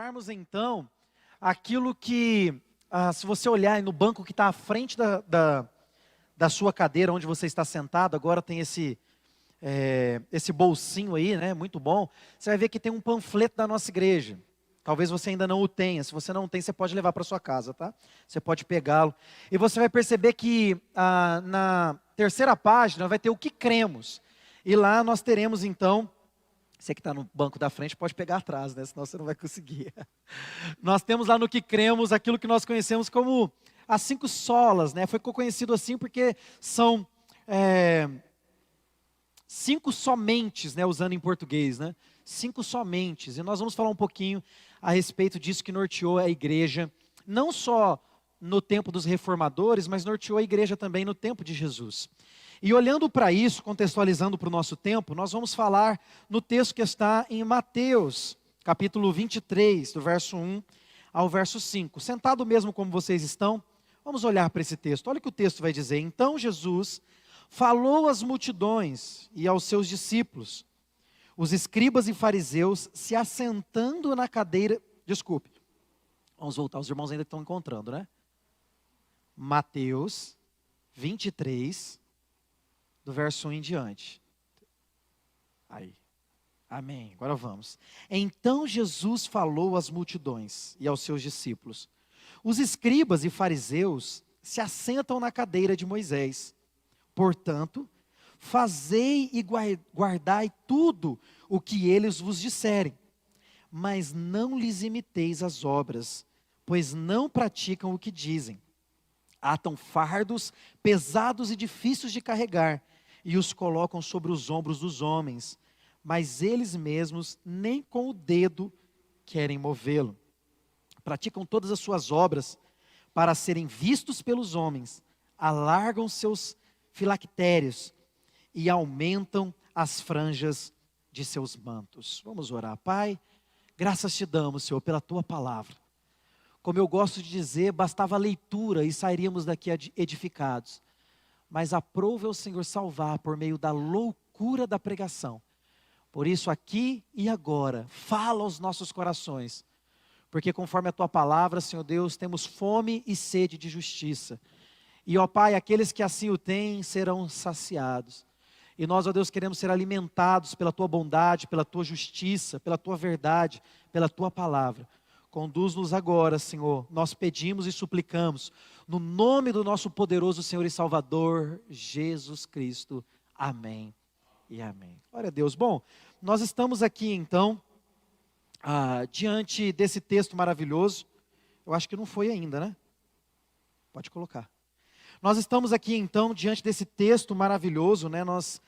observarmos então aquilo que, se você olhar no banco que está à frente da sua cadeira, onde você está sentado, agora tem esse bolsinho aí, né? Muito bom. Você vai ver que tem um panfleto da nossa igreja. Talvez você ainda não o tenha. Se você não tem, você pode levar para sua casa, tá? Você pode pegá-lo. E você vai perceber que na terceira página vai ter o que cremos. E lá nós teremos então, você que está no banco da frente pode pegar atrás, né? Senão você não vai conseguir. Nós temos lá no que cremos aquilo que nós conhecemos como as 5 solas, né? Foi conhecido assim porque são 5 somentes, né? Usando em português, né? 5 somentes. E nós vamos falar um pouquinho a respeito disso que norteou a igreja, não só no tempo dos reformadores, mas norteou a igreja também no tempo de Jesus. E olhando para isso, contextualizando para o nosso tempo, nós vamos falar no texto que está em Mateus, capítulo 23, do verso 1 ao verso 5. Sentado mesmo como vocês estão, vamos olhar para esse texto. Olha o que o texto vai dizer. Então Jesus falou às multidões e aos seus discípulos, os escribas e fariseus se assentando na cadeira... Desculpe, vamos voltar, os irmãos ainda estão encontrando, né? Mateus 23, do verso 1 em diante. Aí, amém, agora vamos. Então Jesus falou às multidões e aos seus discípulos, os escribas e fariseus se assentam na cadeira de Moisés. Portanto, fazei e guardai tudo o que eles vos disserem, mas não lhes imiteis as obras, pois não praticam o que dizem. Atam fardos pesados e difíceis de carregar, e os colocam sobre os ombros dos homens, mas eles mesmos nem com o dedo querem movê-lo. Praticam todas as suas obras para serem vistos pelos homens, alargam seus filactérios e aumentam as franjas de seus mantos. Vamos orar. Pai, graças te damos, Senhor, pela tua palavra. Como eu gosto de dizer, bastava a leitura e sairíamos daqui edificados. Mas aprove o Senhor salvar por meio da loucura da pregação. Por isso, aqui e agora, fala aos nossos corações. Porque conforme a tua palavra, Senhor Deus, temos fome e sede de justiça. E, ó Pai, aqueles que assim o têm serão saciados. E nós, ó Deus, queremos ser alimentados pela tua bondade, pela tua justiça, pela tua verdade, pela tua palavra. Conduz-nos agora, Senhor, nós pedimos e suplicamos, no nome do nosso poderoso Senhor e Salvador, Jesus Cristo. Amém e amém. Glória a Deus. Bom, nós estamos aqui então, diante desse texto maravilhoso. Eu acho que não foi ainda, né? Pode colocar. Nós estamos aqui então, diante desse texto maravilhoso, né? Nós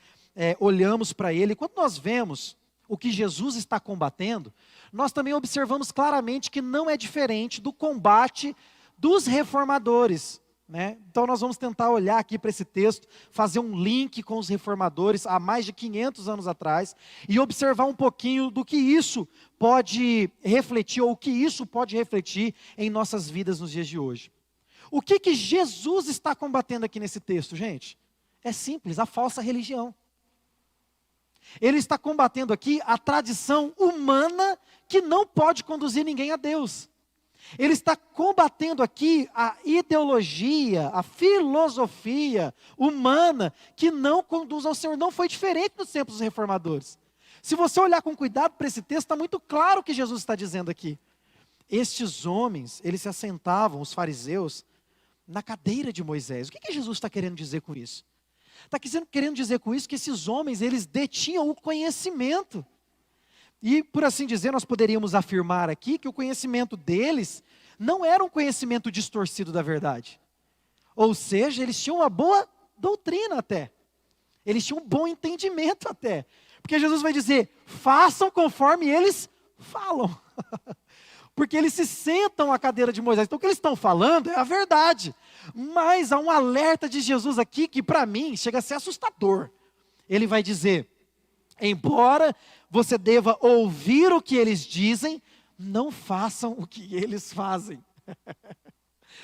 olhamos para ele, e quando nós vemos o que Jesus está combatendo, nós também observamos claramente que não é diferente do combate dos reformadores, né? Então nós vamos tentar olhar aqui para esse texto, fazer um link com os reformadores há mais de 500 anos atrás, e observar um pouquinho do que isso pode refletir, ou o que isso pode refletir em nossas vidas nos dias de hoje. O que Jesus está combatendo aqui nesse texto, gente? É simples, a falsa religião. Ele está combatendo aqui a tradição humana que não pode conduzir ninguém a Deus. Ele está combatendo aqui a ideologia, a filosofia humana que não conduz ao Senhor. Não foi diferente nos tempos dos reformadores. Se você olhar com cuidado para esse texto, está muito claro o que Jesus está dizendo aqui. Estes homens, eles se assentavam, os fariseus, na cadeira de Moisés. O que Jesus está querendo dizer com isso? Está querendo dizer com isso que esses homens, eles detinham o conhecimento. E, por assim dizer, nós poderíamos afirmar aqui que o conhecimento deles não era um conhecimento distorcido da verdade. Ou seja, eles tinham uma boa doutrina até. Eles tinham um bom entendimento até. Porque Jesus vai dizer, façam conforme eles falam. Porque eles se sentam à cadeira de Moisés. Então o que eles estão falando é a verdade. Mas há um alerta de Jesus aqui que para mim chega a ser assustador. Ele vai dizer, embora você deva ouvir o que eles dizem, não façam o que eles fazem.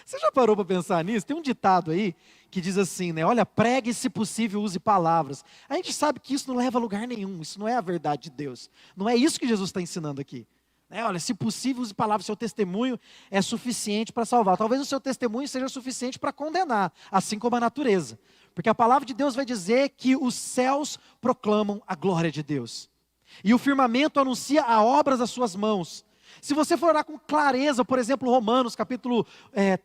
Você já parou para pensar nisso? Tem um ditado aí que diz assim, né? Olha, pregue se possível, use palavras. A gente sabe que isso não leva a lugar nenhum. Isso não é a verdade de Deus. Não é isso que Jesus está ensinando aqui. Olha, se possível, use palavras, seu testemunho é suficiente para salvar. Talvez o seu testemunho seja suficiente para condenar, assim como a natureza. Porque a palavra de Deus vai dizer que os céus proclamam a glória de Deus. E o firmamento anuncia a obras das suas mãos. Se você for orar com clareza, por exemplo, Romanos, capítulo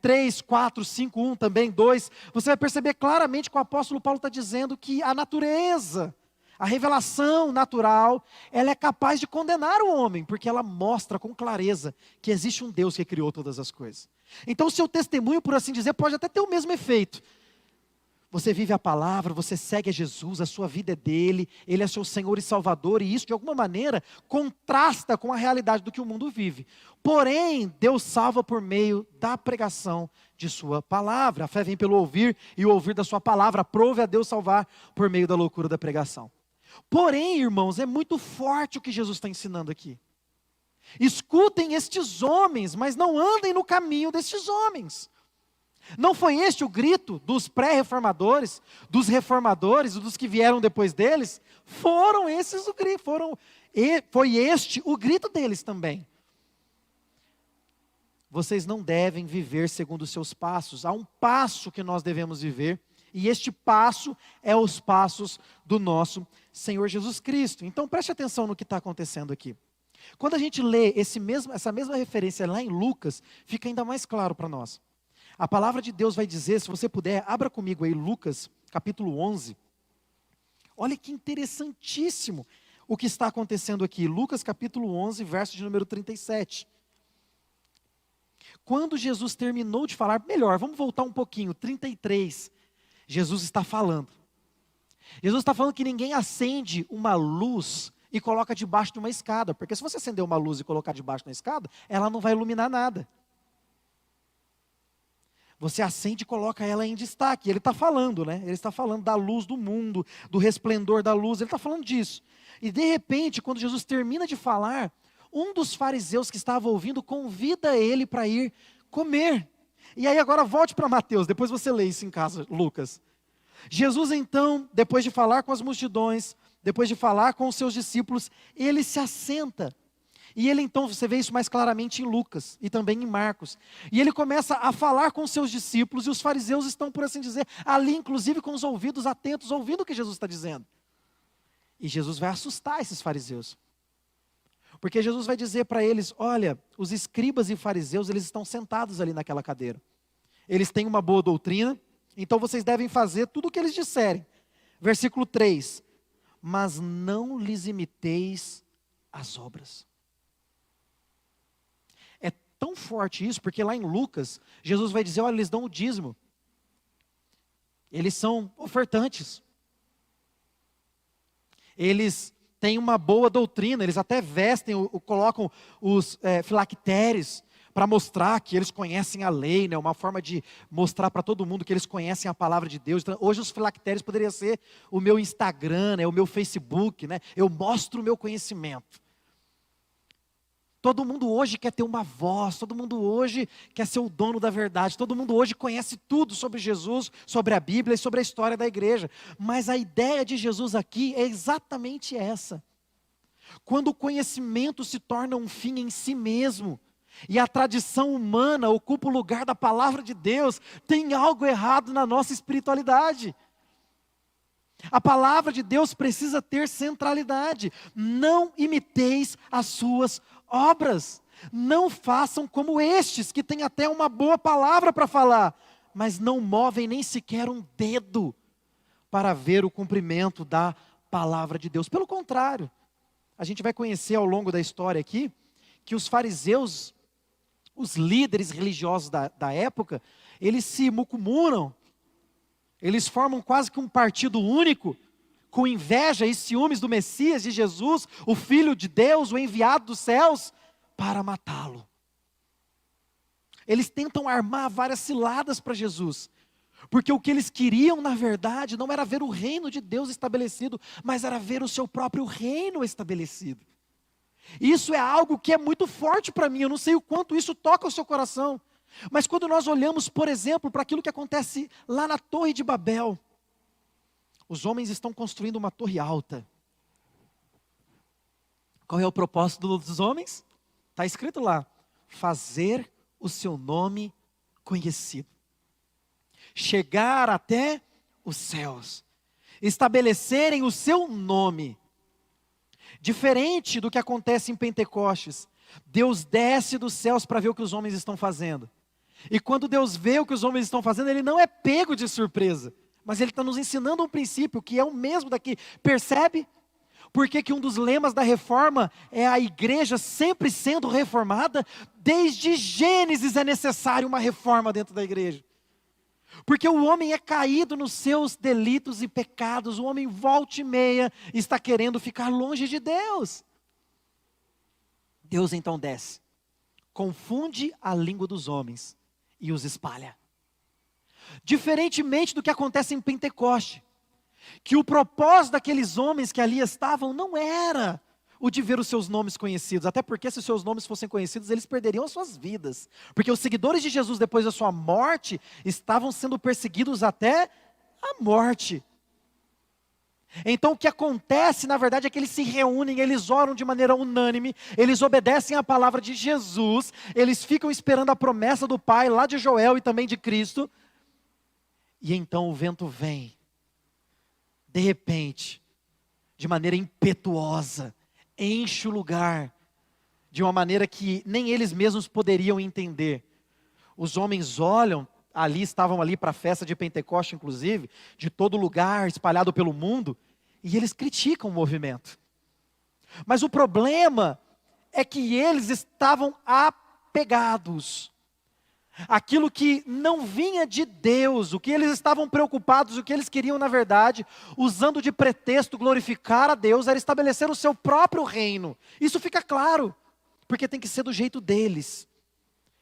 3, 4, 5, 1, também 2, você vai perceber claramente que o apóstolo Paulo está dizendo que a natureza, a revelação natural, ela é capaz de condenar o homem, porque ela mostra com clareza que existe um Deus que criou todas as coisas. Então o seu testemunho, por assim dizer, pode até ter o mesmo efeito. Você vive a palavra, você segue a Jesus, a sua vida é dele, ele é seu Senhor e Salvador, e isso de alguma maneira contrasta com a realidade do que o mundo vive. Porém, Deus salva por meio da pregação de sua palavra. A fé vem pelo ouvir, e o ouvir da sua palavra. Aprove a Deus salvar por meio da loucura da pregação. Porém, irmãos, é muito forte o que Jesus está ensinando aqui. Escutem estes homens, mas não andem no caminho destes homens. Não foi este o grito dos pré-reformadores, dos reformadores e dos que vieram depois deles? Foi este o grito deles também. Vocês não devem viver segundo os seus passos. Há um passo que nós devemos viver, e este passo é os passos do nosso Senhor Jesus Cristo. Então preste atenção no que está acontecendo aqui. Quando a gente lê essa mesma referência lá em Lucas, fica ainda mais claro para nós. A palavra de Deus vai dizer, se você puder, abra comigo aí Lucas, capítulo 11. Olha que interessantíssimo o que está acontecendo aqui. Lucas, capítulo 11, verso de número 37. Quando Jesus terminou de falar, melhor, vamos voltar um pouquinho, 33. Jesus está falando. Jesus está falando que ninguém acende uma luz e coloca debaixo de uma escada. Porque se você acender uma luz e colocar debaixo de uma escada, ela não vai iluminar nada. Você acende e coloca ela em destaque. Ele está falando, né? Ele está falando da luz do mundo, do resplendor da luz. Ele está falando disso. E de repente, quando Jesus termina de falar, um dos fariseus que estava ouvindo convida ele para ir comer. E aí agora volte para Mateus, depois você lê isso em casa, Lucas. Jesus então, depois de falar com as multidões, depois de falar com os seus discípulos, ele se assenta. E ele então, você vê isso mais claramente em Lucas e também em Marcos. E ele começa a falar com os seus discípulos, e os fariseus estão, por assim dizer, ali inclusive com os ouvidos atentos, ouvindo o que Jesus está dizendo. E Jesus vai assustar esses fariseus. Porque Jesus vai dizer para eles, olha, os escribas e fariseus, eles estão sentados ali naquela cadeira. Eles têm uma boa doutrina, então vocês devem fazer tudo o que eles disserem. Versículo 3, mas não lhes imiteis as obras. É tão forte isso, porque lá em Lucas, Jesus vai dizer, olha, eles dão o dízimo. Eles são ofertantes. Eles têm uma boa doutrina, eles até vestem, colocam os filactérios para mostrar que eles conhecem a lei, né? Uma forma de mostrar para todo mundo que eles conhecem a palavra de Deus. Então, hoje os filactérios poderiam ser o meu Instagram, né? O meu Facebook, né? Eu mostro o meu conhecimento. Todo mundo hoje quer ter uma voz, todo mundo hoje quer ser o dono da verdade, todo mundo hoje conhece tudo sobre Jesus, sobre a Bíblia e sobre a história da igreja. Mas a ideia de Jesus aqui é exatamente essa. Quando o conhecimento se torna um fim em si mesmo, e a tradição humana ocupa o lugar da palavra de Deus, tem algo errado na nossa espiritualidade. A palavra de Deus precisa ter centralidade. Não imiteis as suas obras. Não façam como estes, que têm até uma boa palavra para falar, mas não movem nem sequer um dedo para ver o cumprimento da palavra de Deus. Pelo contrário, a gente vai conhecer ao longo da história aqui, que os fariseus, os líderes religiosos da época, eles se mucumuram. Eles formam quase que um partido único, com inveja e ciúmes do Messias, de Jesus, o Filho de Deus, o enviado dos céus, para matá-lo. Eles tentam armar várias ciladas para Jesus, porque o que eles queriam, na verdade, não era ver o reino de Deus estabelecido, mas era ver o seu próprio reino estabelecido. Isso é algo que é muito forte para mim, eu não sei o quanto isso toca o seu coração. Mas quando nós olhamos, por exemplo, para aquilo que acontece lá na Torre de Babel, os homens estão construindo uma torre alta. Qual é o propósito dos homens? Está escrito lá, fazer o seu nome conhecido. Chegar até os céus. Estabelecerem o seu nome. Diferente do que acontece em Pentecostes, Deus desce dos céus para ver o que os homens estão fazendo. E quando Deus vê o que os homens estão fazendo, Ele não é pego de surpresa. Mas Ele está nos ensinando um princípio que é o mesmo daqui. Percebe? Porque que um dos lemas da reforma é a igreja sempre sendo reformada? Desde Gênesis é necessário uma reforma dentro da igreja. Porque o homem é caído nos seus delitos e pecados. O homem volta e meia está querendo ficar longe de Deus. Deus então desce, confunde a língua dos homens e os espalha. Diferentemente do que acontece em Pentecoste, que o propósito daqueles homens que ali estavam não era o de ver os seus nomes conhecidos, até porque se os seus nomes fossem conhecidos, eles perderiam as suas vidas, porque os seguidores de Jesus depois da sua morte, estavam sendo perseguidos até a morte. Então o que acontece na verdade é que eles se reúnem, eles oram de maneira unânime, eles obedecem à palavra de Jesus, eles ficam esperando a promessa do Pai lá de Joel e também de Cristo, e então o vento vem, de repente, de maneira impetuosa, enche o lugar, de uma maneira que nem eles mesmos poderiam entender. Os homens olham, estavam ali para a festa de Pentecoste inclusive, de todo lugar, espalhado pelo mundo, e eles criticam o movimento. Mas o problema é que eles estavam apegados. Aquilo que não vinha de Deus, o que eles estavam preocupados, o que eles queriam na verdade, usando de pretexto glorificar a Deus, era estabelecer o seu próprio reino. Isso fica claro, porque tem que ser do jeito deles,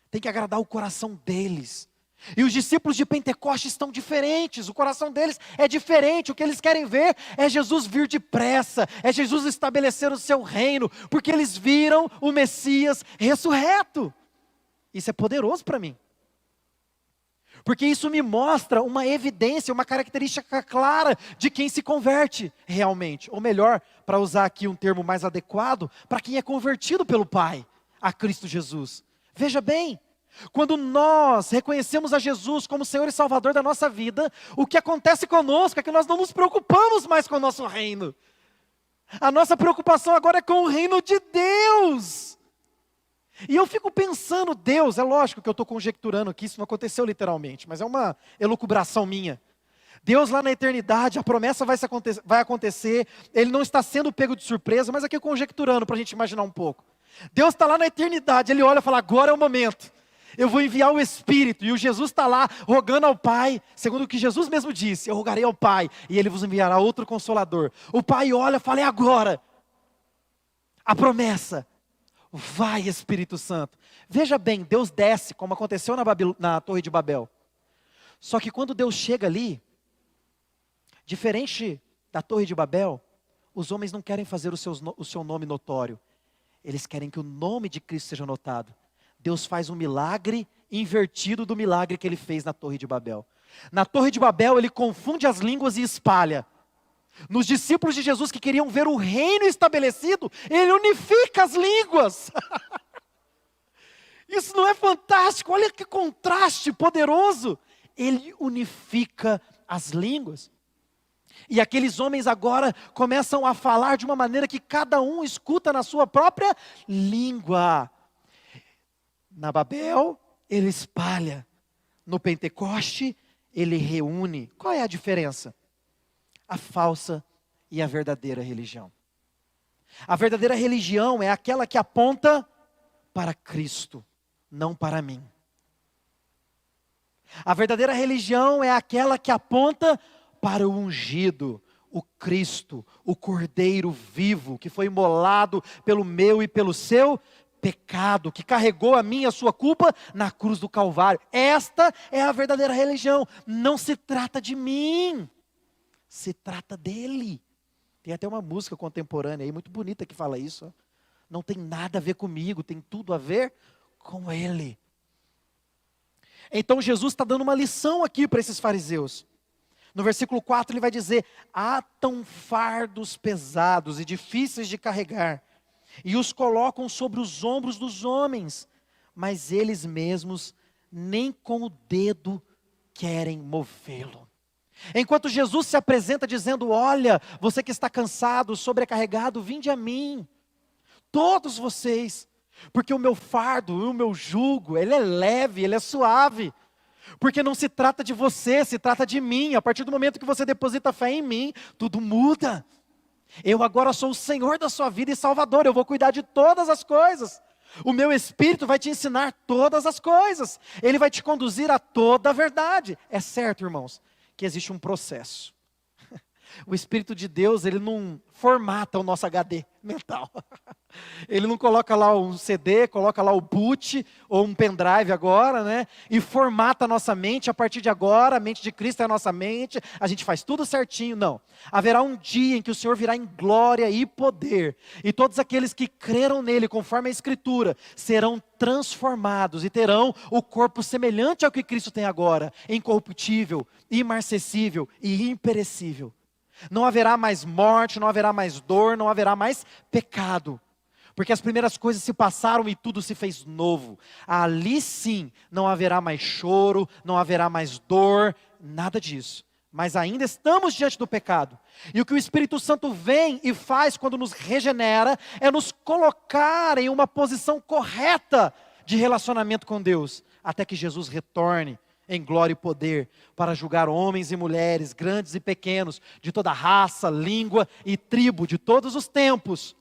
tem que agradar o coração deles. E os discípulos de Pentecostes estão diferentes, o coração deles é diferente, o que eles querem ver é Jesus vir depressa, é Jesus estabelecer o seu reino, porque eles viram o Messias ressurreto. Isso é poderoso para mim. Porque isso me mostra uma evidência, uma característica clara de quem se converte realmente. Ou melhor, para usar aqui um termo mais adequado, para quem é convertido pelo Pai, a Cristo Jesus. Veja bem, quando nós reconhecemos a Jesus como Senhor e Salvador da nossa vida, o que acontece conosco é que nós não nos preocupamos mais com o nosso reino. A nossa preocupação agora é com o reino de Deus. E eu fico pensando, Deus, é lógico que eu estou conjecturando que isso não aconteceu literalmente, mas é uma elucubração minha. Deus lá na eternidade, a promessa vai acontecer, Ele não está sendo pego de surpresa, mas aqui conjecturando para a gente imaginar um pouco. Deus está lá na eternidade, Ele olha e fala, agora é o momento. Eu vou enviar o Espírito, e o Jesus está lá rogando ao Pai, segundo o que Jesus mesmo disse, eu rogarei ao Pai, e Ele vos enviará outro Consolador. O Pai olha e fala, é agora. A promessa. Vai, Espírito Santo. Veja bem, Deus desce, como aconteceu na Torre de Babel. Só que quando Deus chega ali, diferente da Torre de Babel, os homens não querem fazer o seu nome notório. Eles querem que o nome de Cristo seja notado. Deus faz um milagre invertido do milagre que Ele fez na Torre de Babel. Na Torre de Babel, Ele confunde as línguas e espalha. Nos discípulos de Jesus que queriam ver o reino estabelecido, Ele unifica as línguas. Isso não é fantástico? Olha que contraste poderoso. Ele unifica as línguas. E aqueles homens agora começam a falar de uma maneira que cada um escuta na sua própria língua. Na Babel, Ele espalha. No Pentecoste, Ele reúne. Qual é a diferença? A falsa e a verdadeira religião. A verdadeira religião é aquela que aponta para Cristo, não para mim. A verdadeira religião é aquela que aponta para o ungido, o Cristo, o Cordeiro vivo, que foi imolado pelo meu e pelo seu pecado, que carregou a minha e a sua culpa na cruz do Calvário. Esta é a verdadeira religião. Não se trata de mim. Se trata dele. Tem até uma música contemporânea aí, muito bonita, que fala isso. Não tem nada a ver comigo, tem tudo a ver com ele. Então Jesus está dando uma lição aqui para esses fariseus. No versículo 4 ele vai dizer, atam fardos pesados e difíceis de carregar, e os colocam sobre os ombros dos homens, mas eles mesmos nem com o dedo querem movê-lo. Enquanto Jesus se apresenta dizendo: olha, você que está cansado, sobrecarregado, vinde a mim, todos vocês, porque o meu fardo, o meu jugo, ele é leve, ele é suave, porque não se trata de você, se trata de mim. A partir do momento que você deposita fé em mim, tudo muda. Eu agora sou o Senhor da sua vida e Salvador, eu vou cuidar de todas as coisas. O meu Espírito vai te ensinar todas as coisas, ele vai te conduzir a toda a verdade. É certo, irmãos, que existe um processo. O Espírito de Deus, ele não formata o nosso HD mental. Ele não coloca lá um CD, coloca lá o boot, ou um pendrive agora, né? E formata a nossa mente, a partir de agora, a mente de Cristo é a nossa mente, a gente faz tudo certinho. Não. Haverá um dia em que o Senhor virá em glória e poder, e todos aqueles que creram nele, conforme a Escritura, serão transformados e terão o corpo semelhante ao que Cristo tem agora, incorruptível, imarcessível e imperecível. Não haverá mais morte, não haverá mais dor, não haverá mais pecado. Porque as primeiras coisas se passaram e tudo se fez novo. Ali sim, não haverá mais choro, não haverá mais dor, nada disso. Mas ainda estamos diante do pecado. E o que o Espírito Santo vem e faz quando nos regenera, é nos colocar em uma posição correta de relacionamento com Deus, até que Jesus retorne em glória e poder, para julgar homens e mulheres, grandes e pequenos, de toda raça, língua e tribo, de todos os tempos.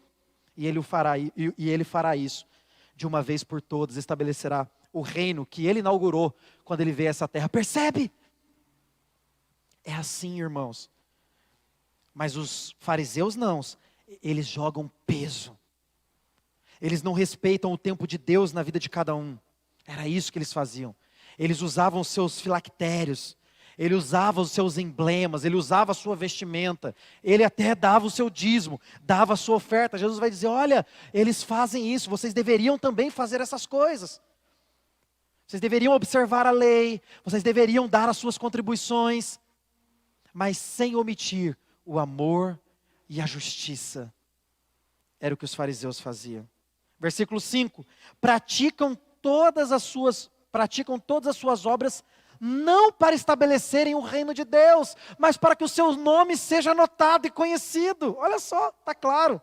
E ele fará isso, de uma vez por todas, estabelecerá o reino que ele inaugurou, quando ele veio a essa terra. Percebe? É assim, irmãos. Mas os fariseus não, eles jogam peso. Eles não respeitam o tempo de Deus na vida de cada um. Era isso que eles faziam. Eles usavam os seus filactérios, ele usava os seus emblemas, ele usava a sua vestimenta, ele até dava o seu dízimo, dava a sua oferta. Jesus vai dizer: olha, eles fazem isso, vocês deveriam também fazer essas coisas. Vocês deveriam observar a lei, vocês deveriam dar as suas contribuições, mas sem omitir o amor e a justiça. Era o que os fariseus faziam. Versículo 5: praticam todas as suas obras, não para estabelecerem o reino de Deus, mas para que o seu nome seja notado e conhecido. Olha só, está claro.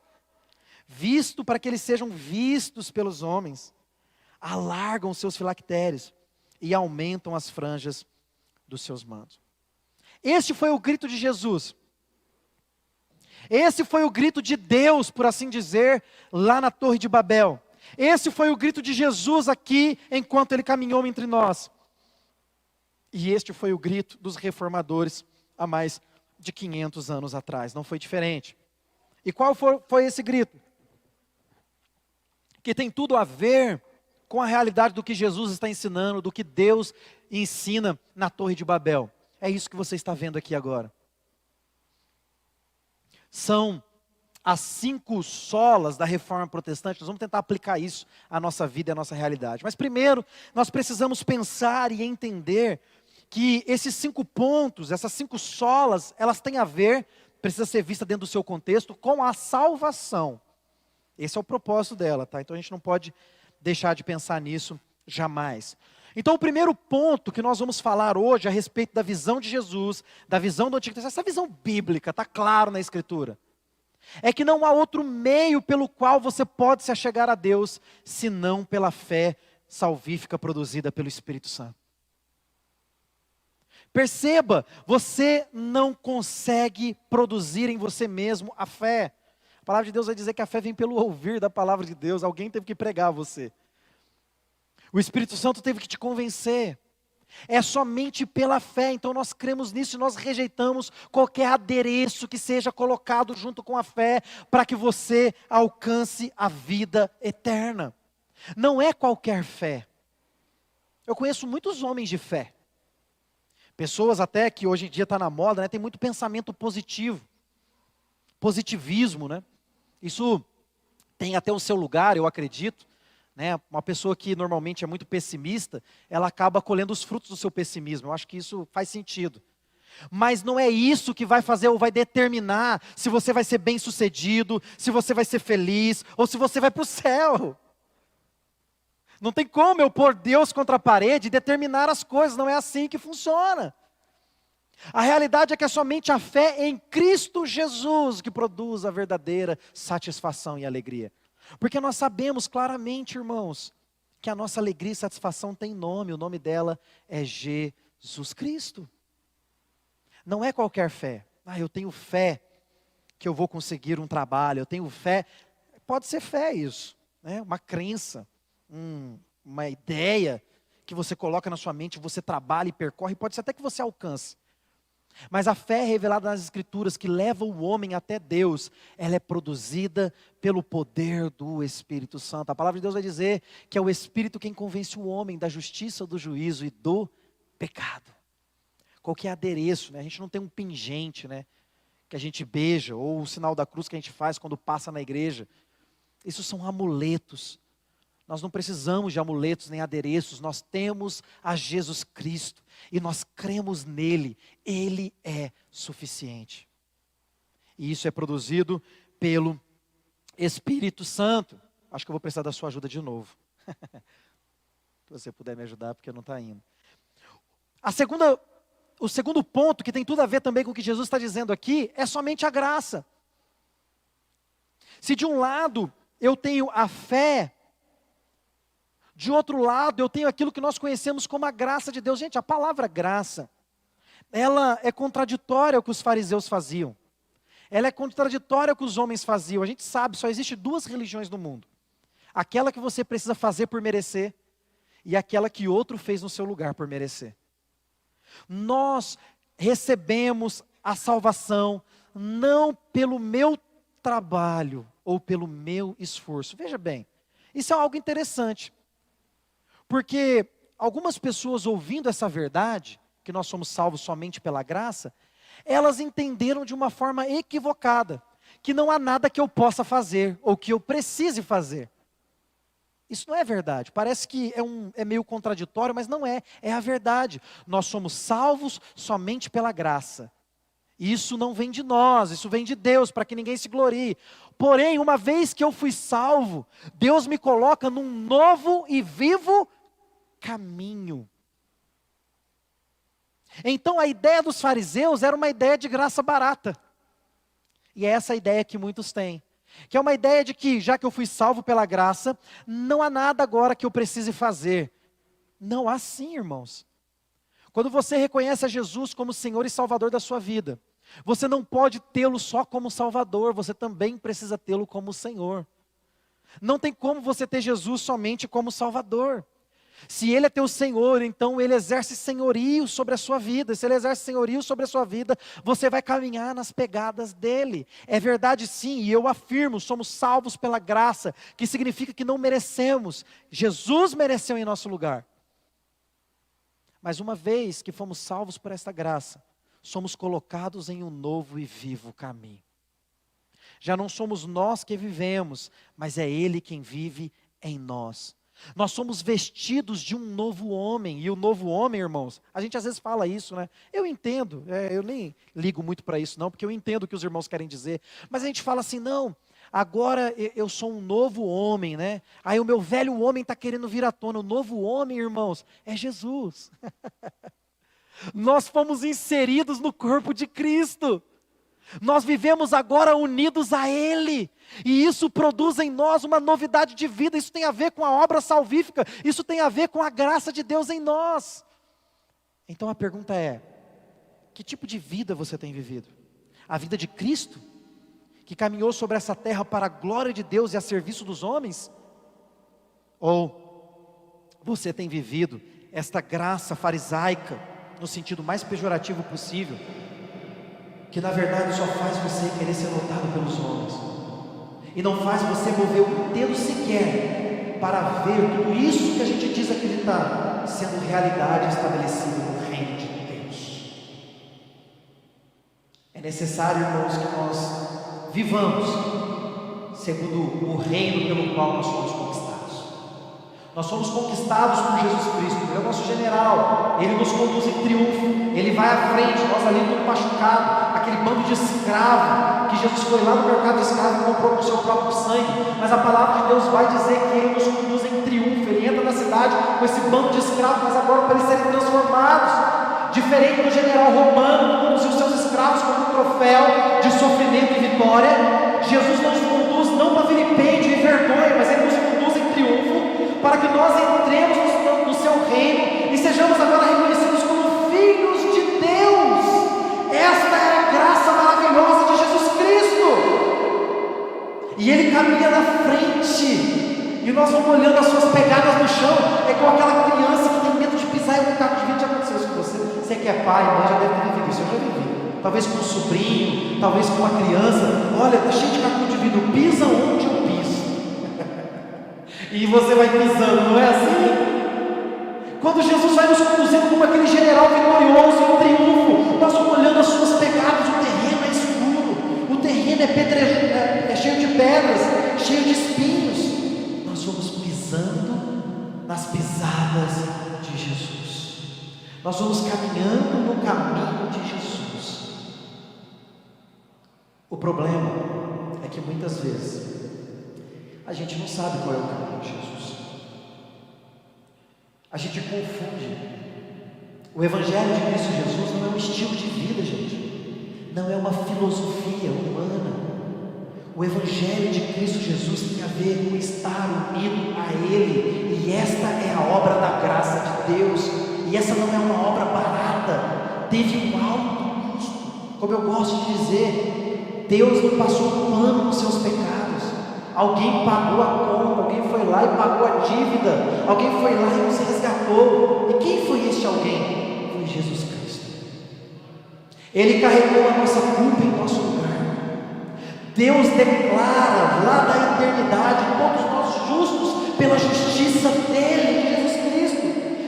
Visto para que eles sejam vistos pelos homens. Alargam os seus filactérios e aumentam as franjas dos seus mantos. Este foi o grito de Jesus. Esse foi o grito de Deus, por assim dizer, lá na Torre de Babel. Esse foi o grito de Jesus aqui, enquanto ele caminhou entre nós. E este foi o grito dos reformadores há mais de 500 anos atrás. Não foi diferente. E qual foi esse grito? Que tem tudo a ver com a realidade do que Jesus está ensinando, do que Deus ensina na Torre de Babel. É isso que você está vendo aqui agora. São as 5 solas da reforma protestante. Nós vamos tentar aplicar isso à nossa vida e à nossa realidade. Mas primeiro, nós precisamos pensar e entender que esses 5 pontos, essas 5 solas, elas têm a ver, precisa ser vista dentro do seu contexto, com a salvação. Esse é o propósito dela, tá? Então a gente não pode deixar de pensar nisso jamais. Então o primeiro ponto que nós vamos falar hoje a respeito da visão de Jesus, da visão do Antigo Testamento, essa visão bíblica, está claro na Escritura, é que não há outro meio pelo qual você pode se achegar a Deus, senão pela fé salvífica produzida pelo Espírito Santo. Perceba, você não consegue produzir em você mesmo a fé. A palavra de Deus vai dizer que a fé vem pelo ouvir da palavra de Deus. Alguém teve que pregar a você. O Espírito Santo teve que te convencer. É somente pela fé. Então nós cremos nisso e nós rejeitamos qualquer adereço que seja colocado junto com a fé para que você alcance a vida eterna. Não é qualquer fé. Eu conheço muitos homens de fé. Pessoas até que hoje em dia está na moda, né? Tem muito pensamento positivo. Positivismo, né? Isso tem até o seu lugar, eu acredito. Né? Uma pessoa que normalmente é muito pessimista, ela acaba colhendo os frutos do seu pessimismo. Eu acho que isso faz sentido. Mas não é isso que vai fazer ou vai determinar se você vai ser bem-sucedido, se você vai ser feliz, ou se você vai para o céu. Não tem como eu pôr Deus contra a parede e determinar as coisas, não é assim que funciona. A realidade é que é somente a fé em Cristo Jesus que produz a verdadeira satisfação e alegria. Porque nós sabemos claramente, irmãos, que a nossa alegria e satisfação tem nome, o nome dela é Jesus Cristo. Não é qualquer fé. Eu tenho fé que eu vou conseguir um trabalho, eu tenho fé. Pode ser fé isso, né? Uma crença, uma ideia que você coloca na sua mente, você trabalha e percorre, pode ser até que você alcance. Mas a fé revelada nas Escrituras, que leva o homem até Deus, ela é produzida pelo poder do Espírito Santo. A palavra de Deus vai dizer que é o Espírito quem convence o homem da justiça, do juízo e do pecado. Qualquer adereço, né? A gente não tem um pingente, né, que a gente beija, ou o sinal da cruz que a gente faz quando passa na igreja. Isso são amuletos. Nós não precisamos de amuletos nem adereços, nós temos a Jesus Cristo e nós cremos nele, ele é suficiente. E isso é produzido pelo Espírito Santo. Acho que eu vou precisar da sua ajuda de novo. Se você puder me ajudar, porque não está indo. O segundo ponto, que tem tudo a ver também com o que Jesus está dizendo aqui, é somente a graça. Se de um lado eu tenho a fé, de outro lado, eu tenho aquilo que nós conhecemos como a graça de Deus. Gente, a palavra graça, ela é contraditória ao que os fariseus faziam. Ela é contraditória ao que os homens faziam. A gente sabe, só existe duas religiões no mundo. Aquela que você precisa fazer por merecer e aquela que outro fez no seu lugar por merecer. Nós recebemos a salvação não pelo meu trabalho ou pelo meu esforço. Veja bem, isso é algo interessante. Porque algumas pessoas ouvindo essa verdade, que nós somos salvos somente pela graça, elas entenderam de uma forma equivocada, que não há nada que eu possa fazer, ou que eu precise fazer. Isso não é verdade, parece que é meio contraditório, mas não é a verdade. Nós somos salvos somente pela graça. Isso não vem de nós, isso vem de Deus, para que ninguém se glorie. Porém, uma vez que eu fui salvo, Deus me coloca num novo e vivo caminho. Então a ideia dos fariseus era uma ideia de graça barata. E é essa a ideia que muitos têm. Que é uma ideia de que, já que eu fui salvo pela graça, não há nada agora que eu precise fazer. Não há sim, irmãos. Quando você reconhece a Jesus como Senhor e Salvador da sua vida, você não pode tê-lo só como Salvador, você também precisa tê-lo como Senhor. Não tem como você ter Jesus somente como Salvador. Se Ele é teu Senhor, então Ele exerce senhorio sobre a sua vida. Se Ele exerce senhorio sobre a sua vida, você vai caminhar nas pegadas dEle. É verdade sim, e eu afirmo, somos salvos pela graça, que significa que não merecemos. Jesus mereceu em nosso lugar. Mas uma vez que fomos salvos por esta graça, somos colocados em um novo e vivo caminho. Já não somos nós que vivemos, mas é Ele quem vive em nós. Nós somos vestidos de um novo homem, e o novo homem, irmãos, a gente às vezes fala isso, né? Eu entendo, eu nem ligo muito para isso não, porque eu entendo o que os irmãos querem dizer, mas a gente fala assim, não, agora eu sou um novo homem, né? Aí o meu velho homem está querendo vir à tona. O novo homem, irmãos, é Jesus. Nós fomos inseridos no corpo de Cristo. Nós vivemos agora unidos a Ele, e isso produz em nós uma novidade de vida. Isso tem a ver com a obra salvífica, isso tem a ver com a graça de Deus em nós. Então a pergunta é, que tipo de vida você tem vivido? A vida de Cristo, que caminhou sobre essa terra para a glória de Deus e a serviço dos homens? Ou você tem vivido esta graça farisaica, no sentido mais pejorativo possível, que na verdade só faz você querer ser notado pelos homens, e não faz você mover um dedo sequer para ver tudo isso que a gente diz acreditar sendo realidade estabelecida no reino de Deus. É necessário, irmãos, que nós vivamos segundo o reino pelo qual nós somos conquistados. Nós somos conquistados por Jesus Cristo, Ele é o nosso general, Ele nos conduz em triunfo, Ele vai à frente, nós ali tudo machucado, aquele bando de escravo, que Jesus foi lá no mercado de escravo e comprou com o seu próprio sangue, mas a palavra de Deus vai dizer que Ele nos conduz em triunfo, Ele entra na cidade com esse bando de escravos, mas agora para eles serem transformados, diferente do general romano, que conduziu seus escravos como um troféu de sofrimento e vitória. Jesus nos conduz não para vilipêndio e vergonha, mas Ele nos conduz em triunfo, para que nós entremos no seu reino e sejamos agora reconhecidos como filhos de Deus. Esta é a graça maravilhosa de Jesus Cristo, e Ele caminha na frente, e nós vamos olhando as suas pegadas no chão. É igual aquela criança que tem medo de pisar em um carro de vídeo. Já aconteceu isso com você? Você que é pai, mãe, já deve ter vivido isso. Eu já vivi, talvez com um sobrinho, talvez com uma criança. Olha, está cheio de caco de vidro, pisa onde eu piso. E você vai pisando, não é assim? Quando Jesus vai nos conduzindo como aquele general vitorioso em triunfo, nós vamos olhando as suas pegadas. O terreno é escuro, o terreno é cheio de pedras, cheio de espinhos. Nós vamos pisando nas pisadas de Jesus, nós vamos caminhando no caminho de Jesus. O problema é que muitas vezes a gente não sabe qual é o caminho de Jesus. A gente confunde. O Evangelho de Cristo Jesus não é um estilo de vida, gente. Não é uma filosofia humana. O Evangelho de Cristo Jesus tem a ver com estar unido a Ele. E esta é a obra da graça de Deus. E essa não é uma obra barata. Teve um alto custo. Como eu gosto de dizer, Deus não passou pano nos seus pecados. Alguém pagou a conta, alguém foi lá e pagou a dívida, alguém foi lá e nos resgatou. E quem foi este alguém? Foi Jesus Cristo. Ele carregou a nossa culpa em nosso lugar. Deus declara lá da eternidade todos nós justos pela justiça dele, de Jesus Cristo,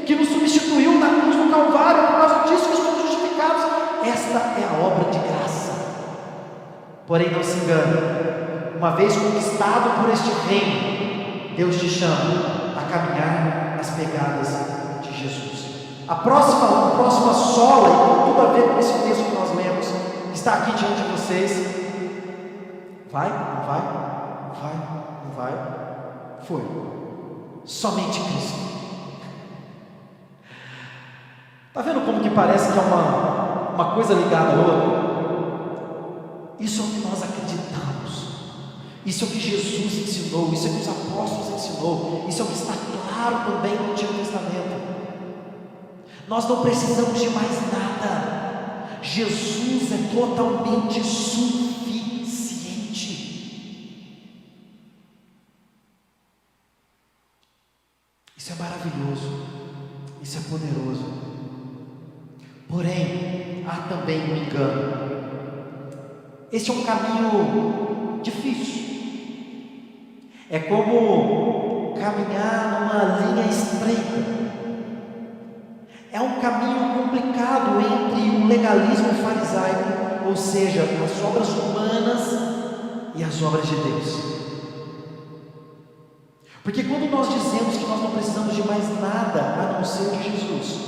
que nos substituiu na cruz do Calvário. Por causa disso que somos justificados. Esta é a obra de graça. Porém, não se engane. Uma vez conquistado por este reino, Deus te chama a caminhar nas pegadas de Jesus. A próxima sola, e tem tudo a ver com esse texto que nós lemos, está aqui diante de vocês. Vai? Não vai? Vai? Não vai? Foi. Somente Cristo. Está vendo como que parece que é uma coisa ligada à outra? Isso é o que nós acreditamos. Isso é o que Jesus ensinou, isso é o que os apóstolos ensinou, isso é o que está claro também no Antigo Testamento. Nós não precisamos de mais nada. Jesus é totalmente suficiente. Isso é maravilhoso, isso é poderoso. Porém, há também um engano. Esse é um caminho difícil. É como caminhar numa linha estreita. É um caminho complicado entre o legalismo farisaico, ou seja, as obras humanas e as obras de Deus. Porque quando nós dizemos que nós não precisamos de mais nada a não ser de Jesus,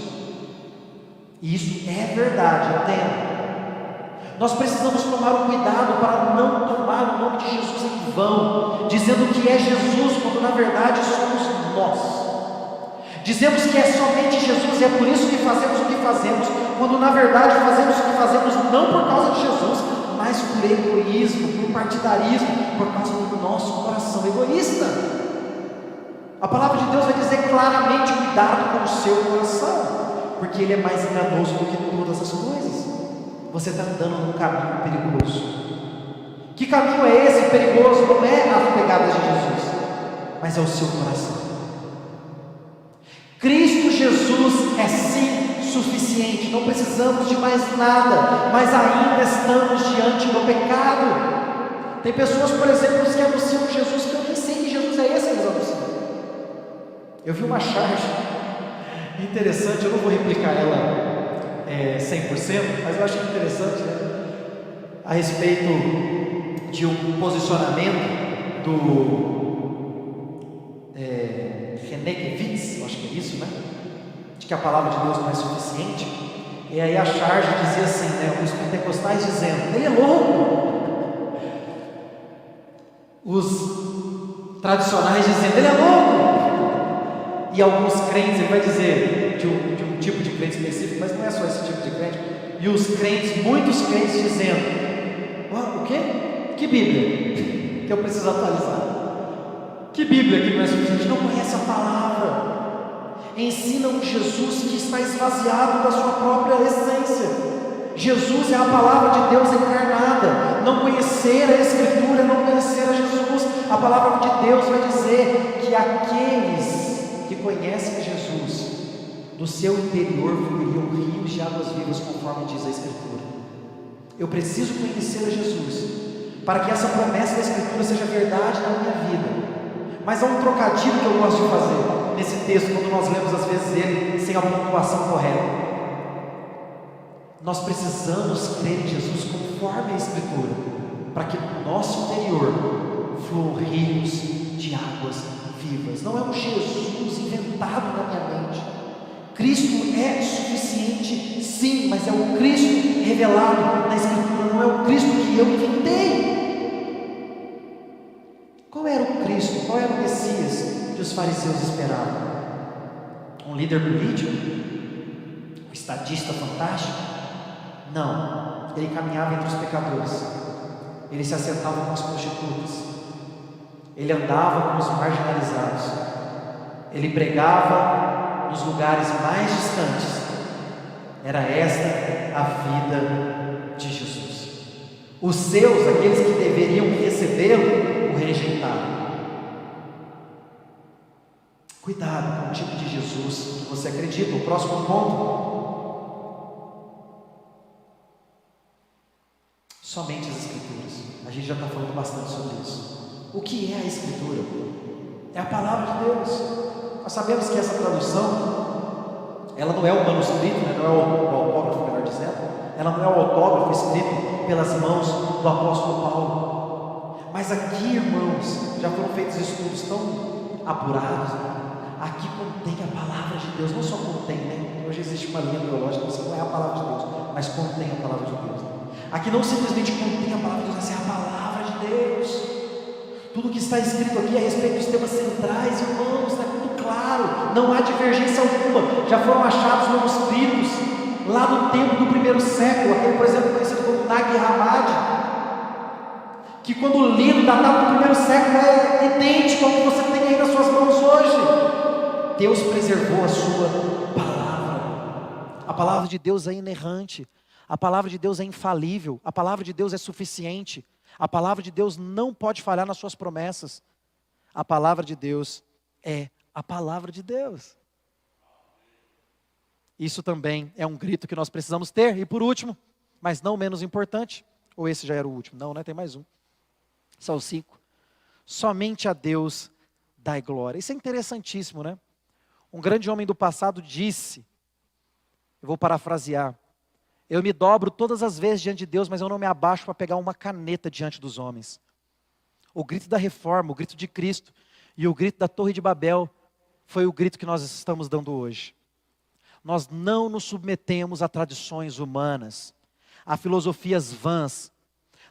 e isso é verdade, entenda. Nós precisamos tomar um cuidado para não tomar o nome de Jesus em vão, dizendo que é Jesus, quando na verdade somos nós. Dizemos que é somente Jesus, e é por isso que fazemos o que fazemos, quando na verdade fazemos o que fazemos não por causa de Jesus, mas por egoísmo, por partidarismo, por causa do nosso coração egoísta. A palavra de Deus vai dizer claramente: cuidado com o seu coração, porque ele é mais enganoso do que todas as coisas. Você está andando num caminho perigoso. Que caminho é esse perigoso? Não é as pegadas de Jesus, mas é o seu coração. Cristo Jesus é sim suficiente, não precisamos de mais nada, mas ainda estamos diante do pecado. Tem pessoas, por exemplo, que anunciam Jesus, que eu nem sei que Jesus é esse que eles anunciam. Eu vi uma charge interessante, eu não vou replicar ela 100%, mas eu achei interessante, né? A respeito de um posicionamento do René disso, né? De que a palavra de Deus não é suficiente. E aí a charge dizia assim, né? Os pentecostais dizendo, ele é louco. Os tradicionais dizendo, ele é louco. E alguns crentes, ele vai dizer de um tipo de crente específico, mas não é só esse tipo de crente. E os crentes, muitos crentes dizendo, o quê? Que Bíblia? Que eu preciso atualizar. Que Bíblia que não é suficiente? Não conhece a palavra. Ensina um Jesus que está esvaziado da sua própria essência. Jesus é a palavra de Deus encarnada. Não conhecer a Escritura, não conhecer a Jesus. A palavra de Deus vai dizer que aqueles que conhecem Jesus, do seu interior fluiriam rios de águas vivas, conforme diz a Escritura. Eu preciso conhecer a Jesus, para que essa promessa da Escritura seja verdade na minha vida. Mas há um trocadilho que eu gosto de fazer nesse texto, quando nós lemos às vezes ele sem a pontuação correta. Nós precisamos crer em Jesus conforme a Escritura, para que no nosso interior fluam rios de águas vivas. Não é um Jesus inventado na minha mente. Cristo é suficiente, sim, mas é o Cristo revelado na Escritura, não é o Cristo que eu inventei. Qual era o Cristo, qual era o Messias que os fariseus esperavam? Um líder político? Um estadista fantástico? Não, ele caminhava entre os pecadores, ele se assentava com as prostitutas, ele andava com os marginalizados, ele pregava nos lugares mais distantes. Era esta a vida de Jesus. Os seus, aqueles que deveriam recebê-lo, o rejeitaram. Cuidado com o tipo de Jesus que você acredita. O próximo ponto: somente as Escrituras. A gente já está falando bastante sobre isso. O que é a Escritura? É a palavra de Deus. Nós sabemos que essa tradução, ela não é o manuscrito, né? Não é o autógrafo, melhor dizendo. Ela não é o autógrafo escrito pelas mãos do apóstolo Paulo. Mas aqui, irmãos, já foram feitos estudos tão apurados, né? Aqui contém a palavra de Deus. Não só contém, né? Hoje existe uma linha teológica que não é a palavra de Deus, mas contém a palavra de Deus. Aqui não simplesmente contém a palavra de Deus, mas é a palavra de Deus. Tudo que está escrito aqui a respeito dos temas centrais, irmãos, está muito claro, não há divergência alguma. Já foram achados manuscritos lá no tempo do primeiro século, aquele, por exemplo, conhecido como Nag Hammadi, que quando lido, datado do primeiro século, é idêntico ao que você tem aí nas suas mãos hoje. Deus preservou a sua palavra. A palavra de Deus é inerrante, a palavra de Deus é infalível, a palavra de Deus é suficiente. A palavra de Deus não pode falhar nas suas promessas. A palavra de Deus é a palavra de Deus. Isso também é um grito que nós precisamos ter. E por último, mas não menos importante, ou esse já era o último? Não, né? Tem mais um. São 5. Somente a Deus dai glória. Isso é interessantíssimo, né? Um grande homem do passado disse, eu vou parafrasear: eu me dobro todas as vezes diante de Deus, mas eu não me abaixo para pegar uma caneta diante dos homens. O grito da reforma, o grito de Cristo e o grito da Torre de Babel foi o grito que nós estamos dando hoje. Nós não nos submetemos a tradições humanas, a filosofias vãs.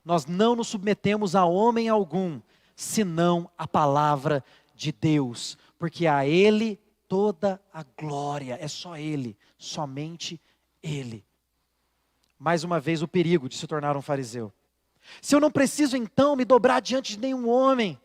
Nós não nos submetemos a homem algum, senão a palavra de Deus, porque a Ele toda a glória, é só Ele, somente Ele. Mais uma vez o perigo de se tornar um fariseu. Se eu não preciso então me dobrar diante de nenhum homem,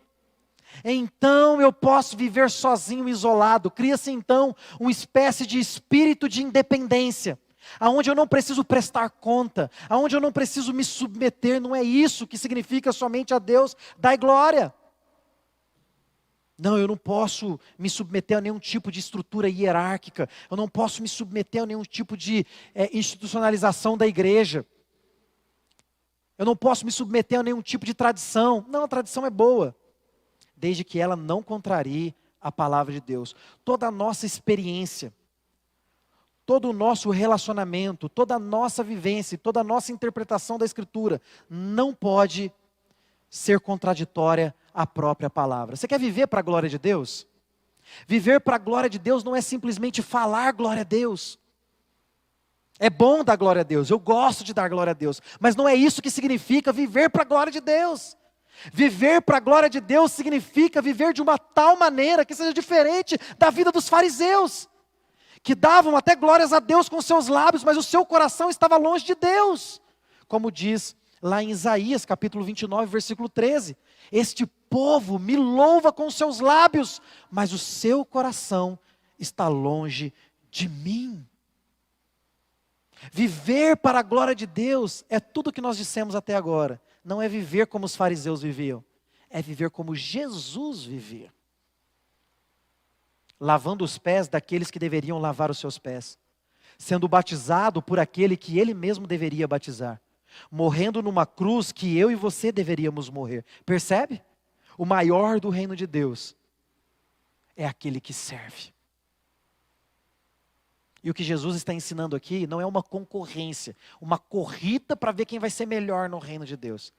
então eu posso viver sozinho, isolado. Cria-se então uma espécie de espírito de independência, aonde eu não preciso prestar conta, aonde eu não preciso me submeter. Não é isso que significa somente a Deus dai glória. Não, eu não posso me submeter a nenhum tipo de estrutura hierárquica. Eu não posso me submeter a nenhum tipo de institucionalização da igreja. Eu não posso me submeter a nenhum tipo de tradição. Não, a tradição é boa, desde que ela não contrarie a palavra de Deus. Toda a nossa experiência, todo o nosso relacionamento, toda a nossa vivência, toda a nossa interpretação da Escritura não pode ser contraditória à própria palavra. Você quer viver para a glória de Deus? Viver para a glória de Deus não é simplesmente falar glória a Deus. É bom dar glória a Deus, eu gosto de dar glória a Deus, mas não é isso que significa viver para a glória de Deus. Viver para a glória de Deus significa viver de uma tal maneira que seja diferente da vida dos fariseus, que davam até glórias a Deus com seus lábios, mas o seu coração estava longe de Deus. Como diz lá em Isaías capítulo 29, versículo 13. Este povo me louva com seus lábios, mas o seu coração está longe de mim. Viver para a glória de Deus é tudo o que nós dissemos até agora. Não é viver como os fariseus viviam, é viver como Jesus vivia. Lavando os pés daqueles que deveriam lavar os seus pés. Sendo batizado por aquele que ele mesmo deveria batizar. Morrendo numa cruz que eu e você deveríamos morrer. Percebe? O maior do reino de Deus é aquele que serve. E o que Jesus está ensinando aqui não é uma concorrência, uma corrida para ver quem vai ser melhor no reino de Deus.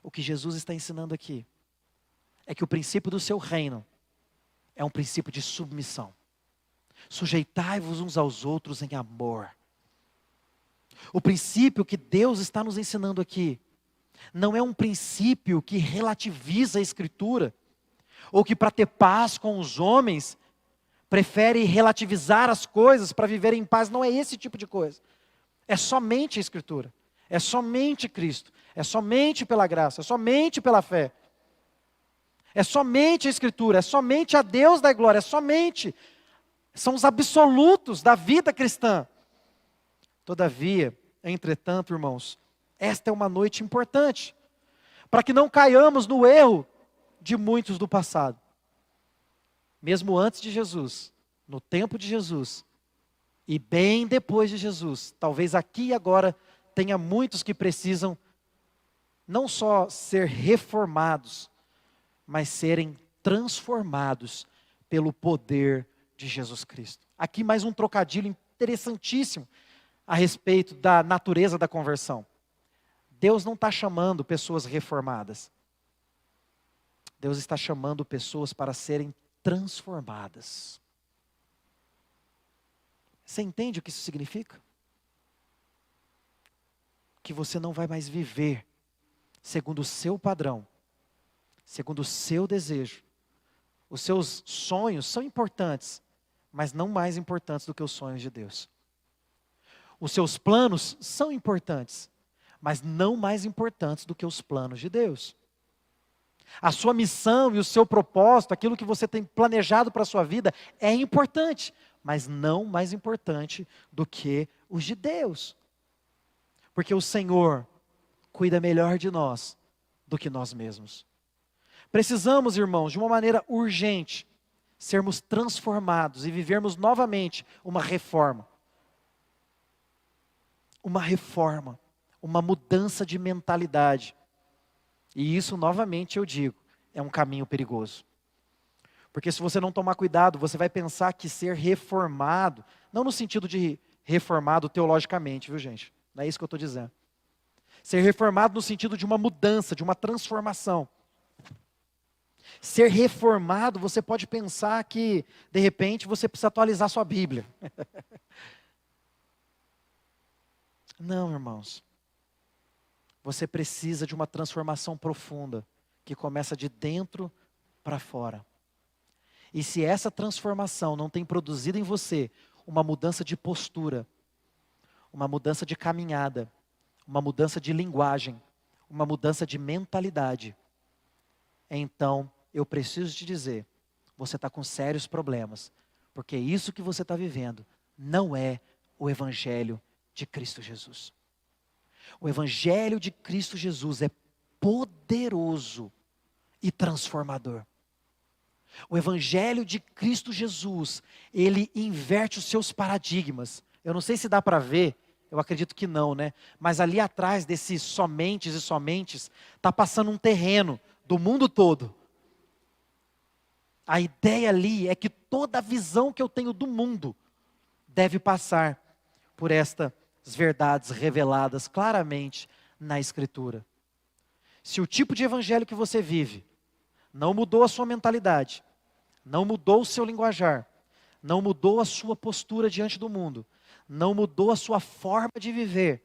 O que Jesus está ensinando aqui é que o princípio do seu reino é um princípio de submissão. Sujeitai-vos uns aos outros em amor. O princípio que Deus está nos ensinando aqui não é um princípio que relativiza a Escritura, ou que para ter paz com os homens prefere relativizar as coisas para viver em paz. Não é esse tipo de coisa. É somente a Escritura. É somente Cristo. É somente pela graça. É somente pela fé. É somente a Escritura. É somente a Deus da glória. É somente. São os absolutos da vida cristã. Todavia, entretanto, irmãos, esta é uma noite importante. Para que não caiamos no erro de muitos do passado. Mesmo antes de Jesus, no tempo de Jesus, e bem depois de Jesus, talvez aqui e agora tenha muitos que precisam não só ser reformados, mas serem transformados pelo poder de Jesus Cristo. Aqui mais um trocadilho interessantíssimo a respeito da natureza da conversão. Deus não está chamando pessoas reformadas. Deus está chamando pessoas para serem transformadas. Você entende o que isso significa? Que você não vai mais viver segundo o seu padrão, segundo o seu desejo. Os seus sonhos são importantes, mas não mais importantes do que os sonhos de Deus. Os seus planos são importantes, mas não mais importantes do que os planos de Deus. A sua missão e o seu propósito, aquilo que você tem planejado para a sua vida, é importante, mas não mais importante do que os de Deus. Porque o Senhor cuida melhor de nós do que nós mesmos. Precisamos, irmãos, de uma maneira urgente, sermos transformados e vivermos novamente uma reforma. Uma reforma, uma mudança de mentalidade. E isso, novamente, eu digo, é um caminho perigoso. Porque se você não tomar cuidado, você vai pensar que ser reformado, não no sentido de reformado teologicamente, viu gente? Não é isso que eu estou dizendo. Ser reformado no sentido de uma mudança, de uma transformação. Ser reformado, você pode pensar que, de repente, você precisa atualizar sua Bíblia. Não, irmãos. Você precisa de uma transformação profunda, que começa de dentro para fora. E se essa transformação não tem produzido em você uma mudança de postura, uma mudança de caminhada, uma mudança de linguagem, uma mudança de mentalidade, então eu preciso te dizer, você está com sérios problemas, porque isso que você está vivendo não é o Evangelho de Cristo Jesus. O Evangelho de Cristo Jesus é poderoso e transformador. O Evangelho de Cristo Jesus, ele inverte os seus paradigmas. Eu não sei se dá para ver, eu acredito que não, né? Mas ali atrás desses somentes e somentes, está passando um terreno do mundo todo. A ideia ali é que toda a visão que eu tenho do mundo deve passar por estas verdades reveladas claramente na Escritura. Se o tipo de evangelho que você vive não mudou a sua mentalidade, não mudou o seu linguajar, não mudou a sua postura diante do mundo, não mudou a sua forma de viver,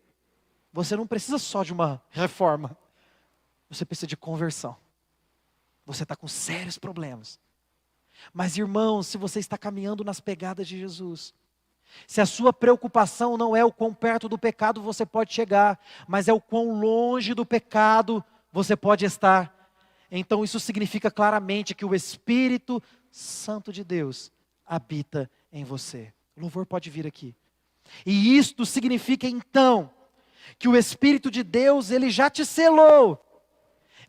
você não precisa só de uma reforma, você precisa de conversão. Você está com sérios problemas. Mas irmãos, se você está caminhando nas pegadas de Jesus, se a sua preocupação não é o quão perto do pecado você pode chegar, mas é o quão longe do pecado você pode estar, então isso significa claramente que o Espírito Santo de Deus habita em você. O louvor pode vir aqui. E isto significa então que o Espírito de Deus, ele já te selou.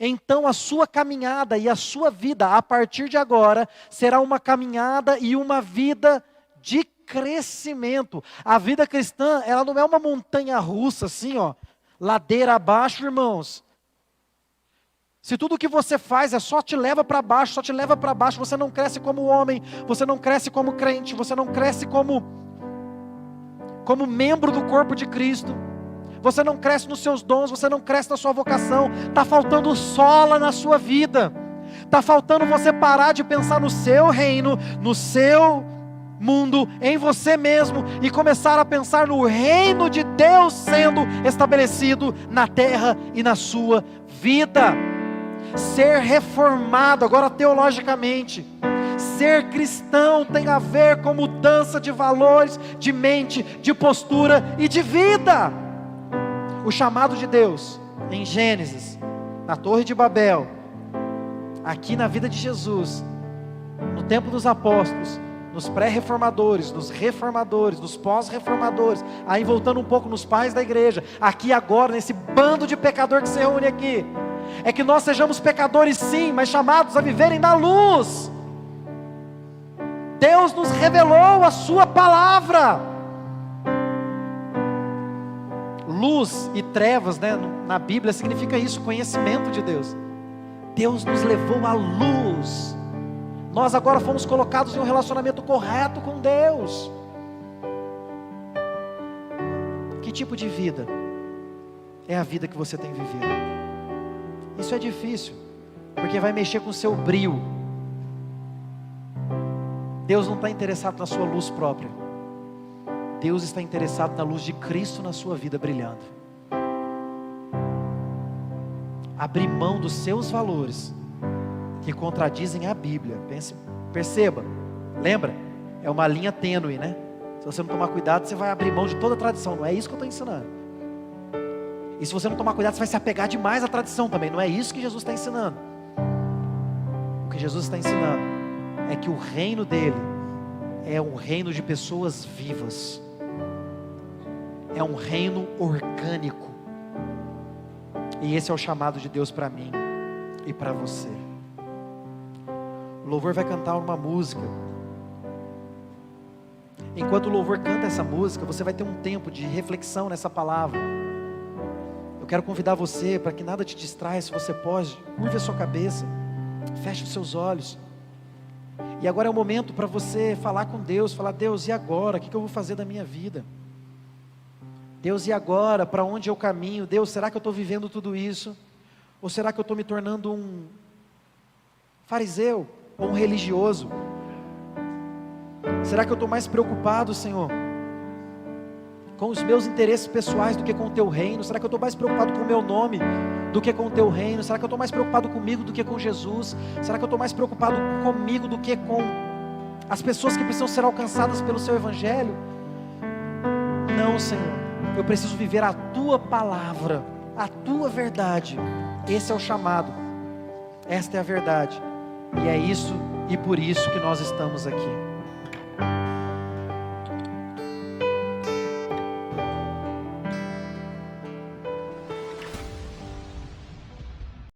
Então a sua caminhada e a sua vida a partir de agora será uma caminhada e uma vida de crescimento. A vida cristã, ela não é uma montanha russa assim, ó, ladeira abaixo, irmãos. Se tudo que você faz é só te leva para baixo, só te leva para baixo, você não cresce como homem, você não cresce como crente, você não cresce como membro do corpo de Cristo. Você não cresce nos seus dons, você não cresce na sua vocação. Está faltando sola na sua vida. Está faltando você parar de pensar no seu reino, no seu mundo, em você mesmo, e começar a pensar no reino de Deus sendo estabelecido na terra e na sua vida. Ser reformado, agora teologicamente, ser cristão tem a ver com mudança de valores, de mente, de postura e de vida. O chamado de Deus em Gênesis, na Torre de Babel, aqui na vida de Jesus, no tempo dos apóstolos, nos pré-reformadores, nos reformadores, nos pós-reformadores, aí voltando um pouco nos pais da igreja, aqui agora, nesse bando de pecador que se reúne aqui, é que nós sejamos pecadores sim, mas chamados a viverem na luz. Deus nos revelou a sua palavra. Luz e trevas, né, na Bíblia significa isso, conhecimento de Deus. Deus nos levou à luz. Nós agora fomos colocados em um relacionamento correto com Deus. Que tipo de vida é a vida que você tem vivido? Isso é difícil, porque vai mexer com o seu brio. Deus não está interessado na sua luz própria. Deus está interessado na luz de Cristo na sua vida brilhando. Abrir mão dos seus valores que contradizem a Bíblia. Perceba, lembra? É uma linha tênue, né? Se você não tomar cuidado, você vai abrir mão de toda a tradição. Não é isso que eu estou ensinando. E se você não tomar cuidado, você vai se apegar demais à tradição também. Não é isso que Jesus está ensinando. O que Jesus está ensinando é que o reino dele é um reino de pessoas vivas. É um reino orgânico. E esse é o chamado de Deus para mim e para você. O louvor vai cantar uma música. Enquanto o louvor canta essa música, você vai ter um tempo de reflexão nessa palavra. Eu quero convidar você para que nada te distraia, se você pode, curve a sua cabeça, feche os seus olhos. E agora é o momento para você falar com Deus, falar: Deus, e agora? O que eu vou fazer da minha vida? Deus, e agora? Para onde eu caminho? Deus, será que eu estou vivendo tudo isso? Ou será que eu estou me tornando um fariseu ou um religioso? Será que eu estou mais preocupado, Senhor, com os meus interesses pessoais do que com o Teu reino? Será que eu estou mais preocupado com o meu nome do que com o Teu reino? Será que eu estou mais preocupado comigo do que com Jesus? Será que eu estou mais preocupado comigo do que com as pessoas que precisam ser alcançadas pelo Seu Evangelho? Não, Senhor, eu preciso viver a Tua palavra, a Tua verdade. Esse é o chamado, esta é a verdade, e é isso e por isso que nós estamos aqui.